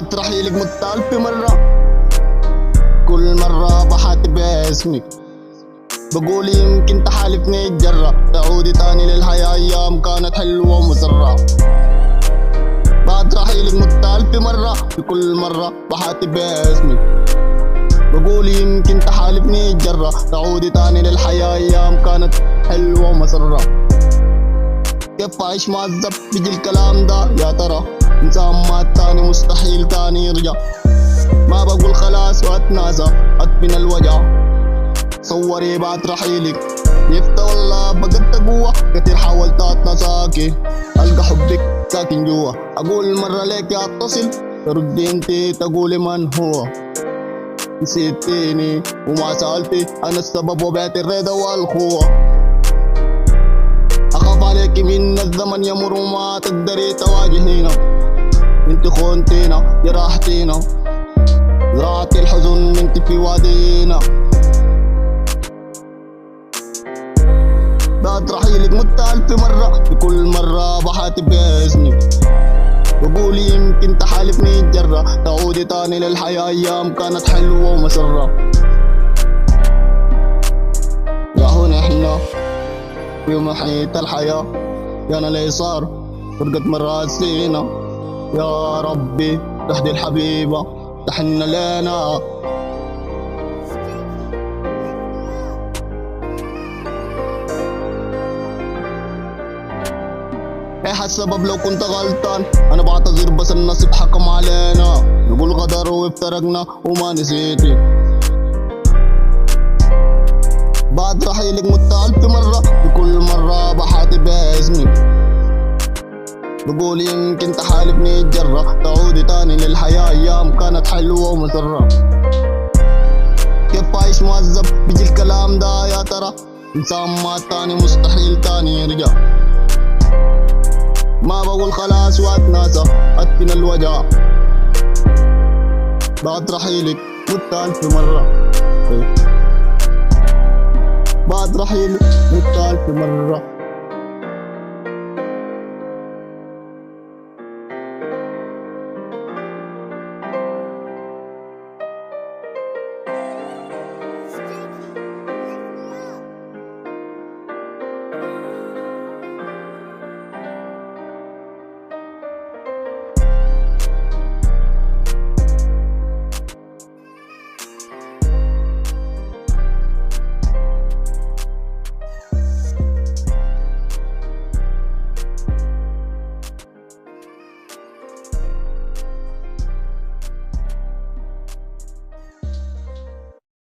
بعد رحيلك مت ألف مرة، كل مرة بحاتب اسمك بقول يمكن تحالفني الجرة، تعودي تاني للحياة أيام كانت حلوة ومسرة. بعد رحيلك مت ألف مرة، في كل مرة بحاتب اسمك بقول يمكن تحالفني الجرة، تعودي تاني للحياة أيام كانت حلوة ومسرة. كيف أعيش معذب بيجي الكلام ده يا ترى، إنسان مات تاني مستحيل تاني يرجع، ما بقول خلاص واتناسى أدفن الوجع. صوري بعد رحيلك نفت والله بقت قوة، كتير حاولت اتنساكي ألقى حبك ساكن جوا، أقول مرة ليك أتصل تردي انتي تقولي من هو، نسيتيني وما سألتي أنا السبب وبعت الرضا والخوة. أخاف عليكي من الزمن يمر وما تقدري تواجهينا، انت خونتينا جرحتينا زرعت الحزن انت في وادينا. بعد رحيلك مت ألف مرة، في كل مرة بحاتب باسمك بقول يمكن تحالفني الجرة، تعودي تاني للحياة أيام كانت حلوة ومسرة. يا هون احنا في محيط الحياة، يانا لي صار فرقة مراسينا، يا ربي تهدي الحبيبة تحن لنا. ايه السبب لو كنت غلطان، انا بعتذر بس النصيب حكم علينا، نقول غدر وافترقنا وما نسيتي. بعد رحيلك مت ألف مرة، في كل مرة بحاتب اسمك بقول يمكن تحالفني الجرة، تعودي تاني للحياة أيام كانت حلوة ومسرة. كيف أعيش معذب بيجي الكلام ده يا ترى، إنسان مات تاني مستحيل تاني يرجع، ما بقول خلاص واتناسى أدفن الوجع. بعد رحيلك مت ألف مرة، بعد رحيلك مت ألف مرة.